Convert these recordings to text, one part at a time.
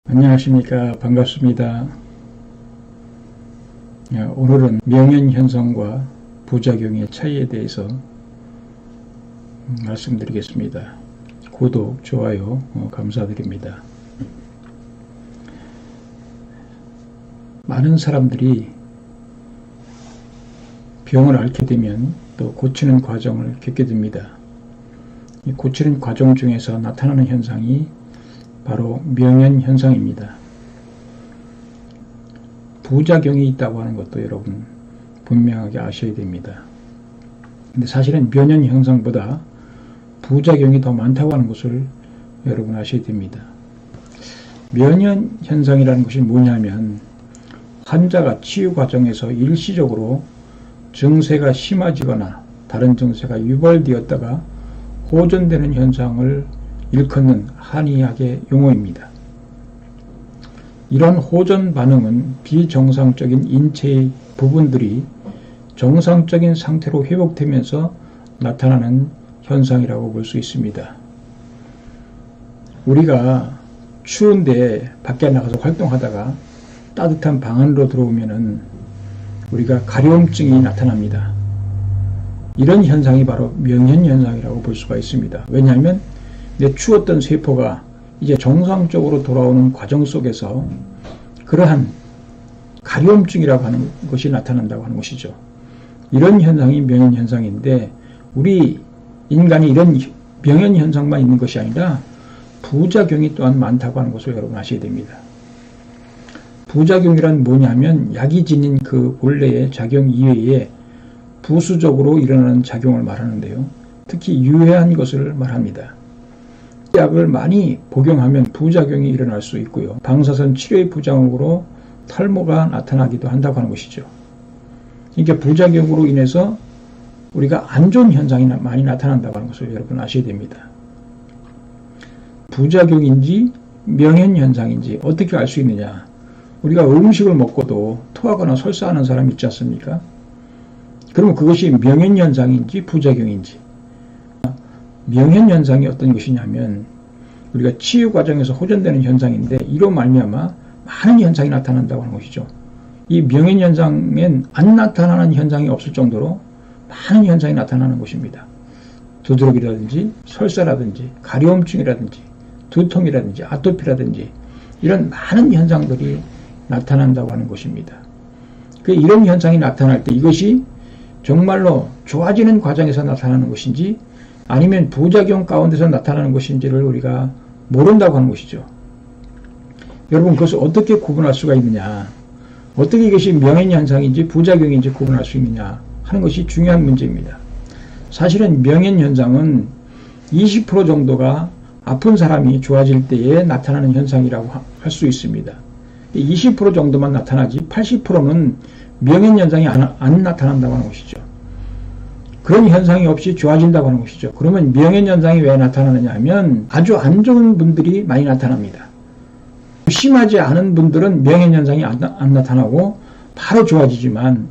안녕하십니까. 반갑습니다. 오늘은 명현현상과 부작용의 차이에 대해서 말씀드리겠습니다. 구독, 좋아요 감사드립니다. 많은 사람들이 병을 앓게 되면 또 고치는 과정을 겪게 됩니다. 이 고치는 과정 중에서 나타나는 현상이 바로 명현현상입니다. 부작용이 있다고 하는 것도 여러분 분명하게 아셔야 됩니다. 근데 사실은 명현현상보다 부작용이 더 많다고 하는 것을 여러분 아셔야 됩니다. 명현현상이라는 것이 뭐냐면 환자가 치유 과정에서 일시적으로 증세가 심해지거나 다른 증세가 유발되었다가 호전되는 현상을 일컫는 한의학의 용어입니다. 이런 호전 반응은 비정상적인 인체의 부분들이 정상적인 상태로 회복되면서 나타나는 현상이라고 볼 수 있습니다. 우리가 추운데 밖에 나가서 활동하다가 따뜻한 방 안으로 들어오면은 우리가 가려움증이 나타납니다. 이런 현상이 바로 명현현상이라고 볼 수가 있습니다. 왜냐하면 내 추웠던 세포가 이제 정상적으로 돌아오는 과정 속에서 그러한 가려움증이라고 하는 것이 나타난다고 하는 것이죠. 이런 현상이 명현현상인데 우리 인간이 이런 명현현상만 있는 것이 아니라 부작용이 또한 많다고 하는 것을 여러분 아셔야 됩니다. 부작용이란 뭐냐면 약이 지닌 그 본래의 작용 이외에 부수적으로 일어나는 작용을 말하는데요. 특히 유해한 것을 말합니다. 약을 많이 복용하면 부작용이 일어날 수 있고요. 방사선 치료의 부작용으로 탈모가 나타나기도 한다고 하는 것이죠. 이게 부작용으로 인해서 우리가 안 좋은 현상이 많이 나타난다고 하는 것을 여러분 아셔야 됩니다. 부작용인지 명현현상인지 어떻게 알 수 있느냐. 우리가 음식을 먹고도 토하거나 설사하는 사람이 있지 않습니까? 그러면 그것이 명현현상인지 부작용인지. 명현현상이 어떤 것이냐면 우리가 치유 과정에서 호전되는 현상인데 이로 말미암아 많은 현상이 나타난다고 하는 것이죠. 이 명현현상엔 안 나타나는 현상이 없을 정도로 많은 현상이 나타나는 것입니다. 두드러기라든지 설사라든지 가려움증이라든지 두통이라든지 아토피라든지 이런 많은 현상들이 나타난다고 하는 것입니다. 이런 현상이 나타날 때 이것이 정말로 좋아지는 과정에서 나타나는 것인지 아니면 부작용 가운데서 나타나는 것인지를 우리가 모른다고 하는 것이죠. 여러분 그것을 어떻게 구분할 수가 있느냐, 어떻게 이것이 명현현상인지 부작용인지 구분할 수 있느냐 하는 것이 중요한 문제입니다. 사실은 명현현상은 20% 정도가 아픈 사람이 좋아질 때에 나타나는 현상이라고 할 수 있습니다. 20% 정도만 나타나지 80%는 명현현상이 안 나타난다고 하는 것이죠. 그런 현상이 없이 좋아진다고 하는 것이죠. 그러면 명현현상이 왜 나타나느냐 하면 아주 안 좋은 분들이 많이 나타납니다. 심하지 않은 분들은 명현현상이 안 나타나고 바로 좋아지지만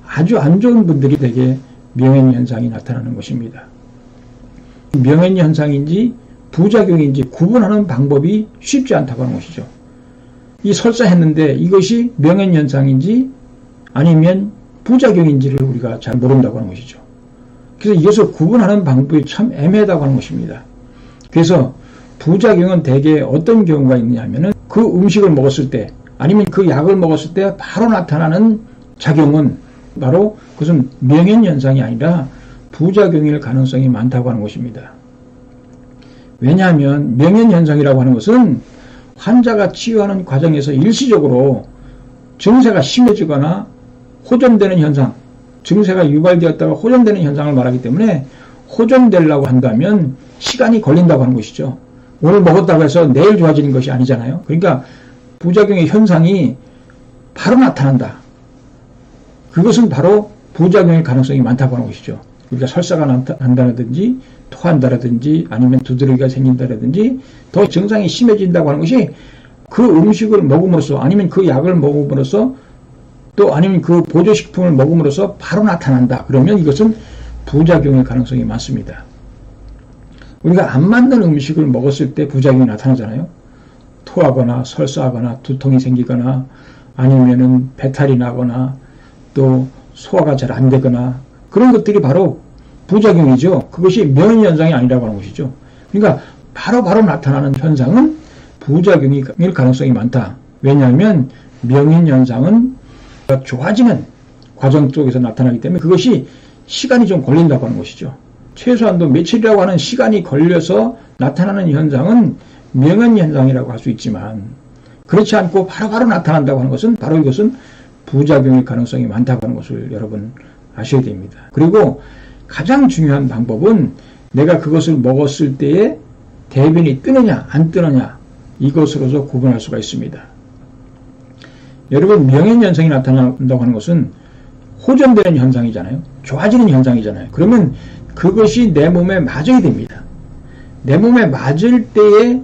아주 안 좋은 분들이 되게 명현현상이 나타나는 것입니다. 명현현상인지 부작용인지 구분하는 방법이 쉽지 않다고 하는 것이죠. 이 설사했는데 이것이 명현현상인지 아니면 부작용인지를 우리가 잘 모른다고 하는 것이죠. 그래서 이것을 구분하는 방법이 참 애매하다고 하는 것입니다. 그래서 부작용은 대개 어떤 경우가 있느냐 하면은 그 음식을 먹었을 때 아니면 그 약을 먹었을 때 바로 나타나는 작용은 바로 그것은 명현현상이 아니라 부작용일 가능성이 많다고 하는 것입니다. 왜냐하면 명현현상이라고 하는 것은 환자가 치유하는 과정에서 일시적으로 증세가 심해지거나 호전되는 현상, 증세가 유발되었다가 호전되는 현상을 말하기 때문에 호전되려고 한다면 시간이 걸린다고 하는 것이죠. 오늘 먹었다고 해서 내일 좋아지는 것이 아니잖아요. 그러니까 부작용의 현상이 바로 나타난다. 그것은 바로 부작용일 가능성이 많다고 하는 것이죠. 우리가 설사가 난다라든지 토한다라든지 아니면 두드러기가 생긴다라든지 더 증상이 심해진다고 하는 것이 그 음식을 먹음으로써 아니면 그 약을 먹음으로써 또 아니면 그 보조식품을 먹음으로써 바로 나타난다. 그러면 이것은 부작용일 가능성이 많습니다. 우리가 안 맞는 음식을 먹었을 때 부작용이 나타나잖아요. 토하거나 설사하거나 두통이 생기거나 아니면은 배탈이 나거나 또 소화가 잘 안 되거나 그런 것들이 바로 부작용이죠. 그것이 명인 현상이 아니라고 하는 것이죠. 그러니까 바로 나타나는 현상은 부작용일 가능성이 많다. 왜냐하면 명인 현상은 좋아지는 과정 속에서 나타나기 때문에 그것이 시간이 좀 걸린다고 하는 것이죠. 최소한도 며칠이라고 하는 시간이 걸려서 나타나는 현상은 명인 현상이라고 할 수 있지만 그렇지 않고 바로 나타난다고 하는 것은 바로 이것은 부작용일 가능성이 많다고 하는 것을 여러분 아셔야 됩니다. 그리고 가장 중요한 방법은 내가 그것을 먹었을 때에 대변이 뜨느냐 안 뜨느냐 이것으로서 구분할 수가 있습니다. 여러분 명인 현상이 나타난다고 하는 것은 호전되는 현상이잖아요. 좋아지는 현상이잖아요. 그러면 그것이 내 몸에 맞아야 됩니다. 내 몸에 맞을 때에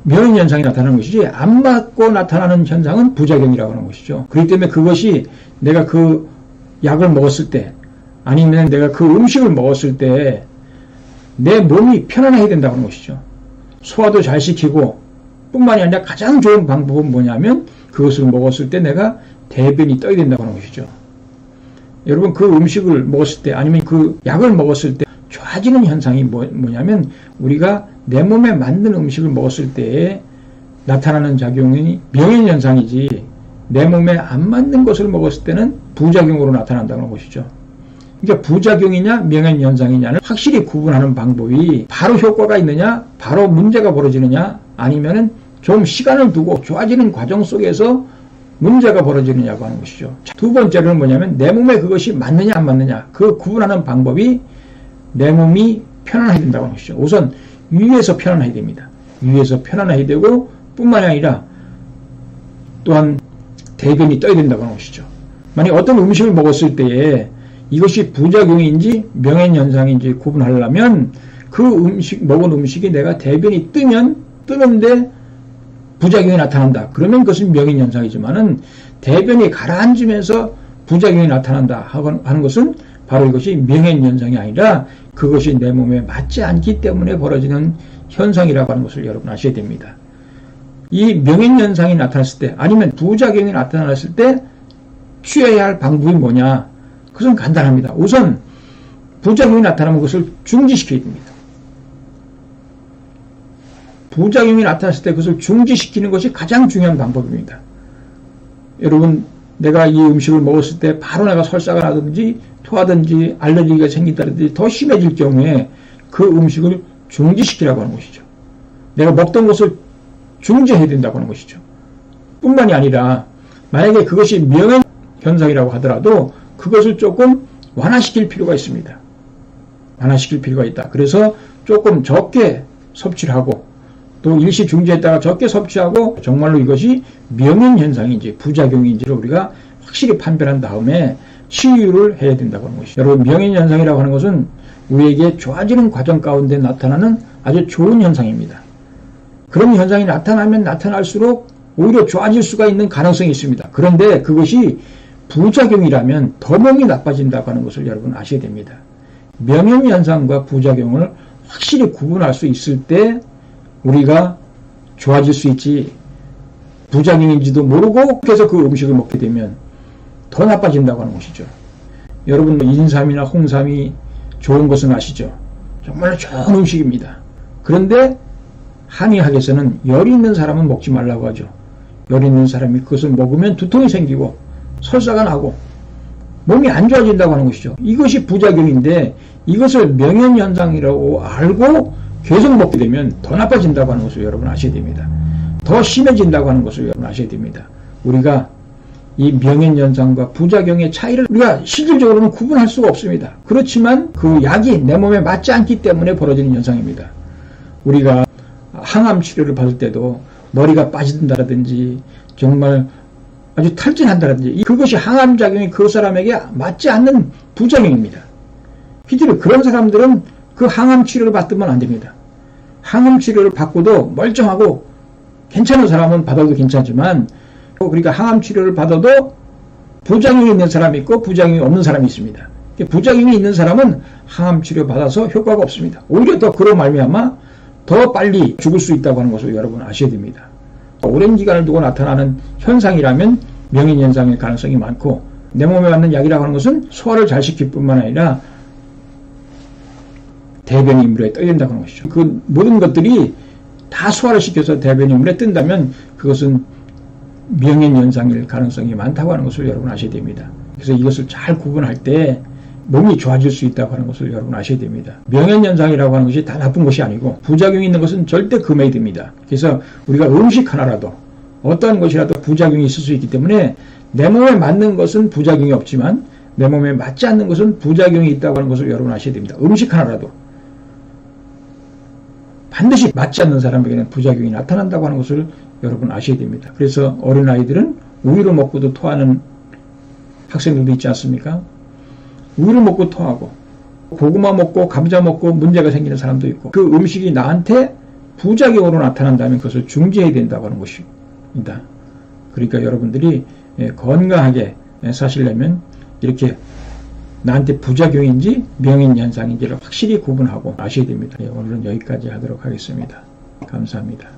명인 현상이 나타나는 것이지 안 맞고 나타나는 현상은 부작용이라고 하는 것이죠. 그렇기 때문에 그것이 내가 그 약을 먹었을 때 아니면 내가 그 음식을 먹었을 때 내 몸이 편안해야 된다고 하는 것이죠. 소화도 잘 시키고 뿐만이 아니라 가장 좋은 방법은 뭐냐면 그것을 먹었을 때 내가 대변이 떠야 된다고 하는 것이죠. 여러분 그 음식을 먹었을 때 아니면 그 약을 먹었을 때 좋아지는 현상이 뭐냐면 우리가 내 몸에 맞는 음식을 먹었을 때 나타나는 작용이 명인 현상이지 내 몸에 안 맞는 것을 먹었을 때는 부작용으로 나타난다는 것이죠. 그러니까 부작용이냐 명인 현상이냐는 확실히 구분하는 방법이 바로 효과가 있느냐 바로 문제가 벌어지느냐 아니면은 좀 시간을 두고 좋아지는 과정 속에서 문제가 벌어지느냐고 하는 것이죠. 두 번째로는 뭐냐면 내 몸에 그것이 맞느냐 안 맞느냐 그 구분하는 방법이 내 몸이 편안해야 된다고 하는 것이죠. 우선 위에서 편안해야 됩니다. 위에서 편안해야 되고 뿐만이 아니라 또한 대변이 떠야 된다고 하는 것이죠. 만약 어떤 음식을 먹었을 때에 이것이 부작용인지 명인현상인지 구분하려면 그 먹은 음식이 내가 대변이 뜨는데 부작용이 나타난다. 그러면 그것은 명인현상이지만은 대변이 가라앉으면서 부작용이 나타난다 하는 것은 바로 이것이 명인현상이 아니라 그것이 내 몸에 맞지 않기 때문에 벌어지는 현상이라고 하는 것을 여러분 아셔야 됩니다. 이 명인현상이 나타났을 때 아니면 부작용이 나타났을 때 취해야 할 방법이 뭐냐? 그것은 간단합니다. 우선 부작용이 나타나면 그것을 중지시켜야 됩니다. 부작용이 나타났을 때 그것을 중지시키는 것이 가장 중요한 방법입니다. 여러분 내가 이 음식을 먹었을 때 바로 내가 설사가 나든지 토하든지 알레르기가 생긴다든지 더 심해질 경우에 그 음식을 중지시키라고 하는 것이죠. 내가 먹던 것을 중지해야 된다고 하는 것이죠. 뿐만이 아니라 만약에 그것이 명인 현상이라고 하더라도 그것을 조금 완화시킬 필요가 있습니다. 완화시킬 필요가 있다. 그래서 조금 적게 섭취를 하고 또 일시 중지했다가 적게 섭취하고 정말로 이것이 명인 현상인지 부작용인지를 우리가 확실히 판별한 다음에 치유를 해야 된다고 하는 것이죠. 여러분 명인 현상이라고 하는 것은 우리에게 좋아지는 과정 가운데 나타나는 아주 좋은 현상입니다. 그런 현상이 나타나면 나타날수록 오히려 좋아질 수가 있는 가능성이 있습니다. 그런데 그것이 부작용이라면 더 몸이 나빠진다고 하는 것을 여러분 아셔야 됩니다. 명인 현상과 부작용을 확실히 구분할 수 있을 때 우리가 좋아질 수 있지 부작용인지도 모르고 계속 그 음식을 먹게 되면 더 나빠진다고 하는 것이죠. 여러분 인삼이나 홍삼이 좋은 것은 아시죠? 정말 좋은 음식입니다. 그런데 한의학에서는 열이 있는 사람은 먹지 말라고 하죠. 열이 있는 사람이 그것을 먹으면 두통이 생기고 설사가 나고 몸이 안 좋아진다고 하는 것이죠. 이것이 부작용인데 이것을 명인현상이라고 알고 계속 먹게 되면 더 나빠진다고 하는 것을 여러분 아셔야 됩니다. 더 심해진다고 하는 것을 여러분 아셔야 됩니다. 우리가 이 명인현상과 부작용의 차이를 우리가 실질적으로는 구분할 수가 없습니다. 그렇지만 그 약이 내 몸에 맞지 않기 때문에 벌어지는 현상입니다. 우리가 항암 치료를 받을 때도 머리가 빠진다라든지 정말 아주 탈진한다든지 그것이 항암작용이 그 사람에게 맞지 않는 부작용입니다. 실제로 그런 사람들은 그 항암 치료를 받으면 안 됩니다. 항암 치료를 받고도 멀쩡하고 괜찮은 사람은 받아도 괜찮지만 그러니까 항암 치료를 받아도 부작용이 있는 사람이 있고 부작용이 없는 사람이 있습니다. 부작용이 있는 사람은 항암 치료 받아서 효과가 없습니다. 오히려 더 그로 말미암아 더 빨리 죽을 수 있다고 하는 것을 여러분 아셔야 됩니다. 오랜 기간을 두고 나타나는 현상이라면 명인현상일 가능성이 많고, 내 몸에 맞는 약이라고 하는 것은 소화를 잘 시킬 뿐만 아니라 대변이 물에 떠야 된다고 하는 것이죠. 그 모든 것들이 다 소화를 시켜서 대변이 물에 뜬다면 그것은 명인현상일 가능성이 많다고 하는 것을 여러분 아셔야 됩니다. 그래서 이것을 잘 구분할 때 몸이 좋아질 수 있다고 하는 것을 여러분 아셔야 됩니다. 명현현상이라고 하는 것이 다 나쁜 것이 아니고 부작용이 있는 것은 절대 금해야 됩니다. 그래서 우리가 음식 하나라도 어떠한 것이라도 부작용이 있을 수 있기 때문에 내 몸에 맞는 것은 부작용이 없지만 내 몸에 맞지 않는 것은 부작용이 있다고 하는 것을 여러분 아셔야 됩니다. 음식 하나라도 반드시 맞지 않는 사람에게는 부작용이 나타난다고 하는 것을 여러분 아셔야 됩니다. 그래서 어린아이들은 우유를 먹고도 토하는 학생들도 있지 않습니까? 우유를 먹고 토하고 고구마 먹고 감자 먹고 문제가 생기는 사람도 있고, 그 음식이 나한테 부작용으로 나타난다면 그것을 중지해야 된다고 하는 것입니다. 그러니까 여러분들이 건강하게 사시려면 이렇게 나한테 부작용인지 명인현상인지를 확실히 구분하고 아셔야 됩니다. 오늘은 여기까지 하도록 하겠습니다. 감사합니다.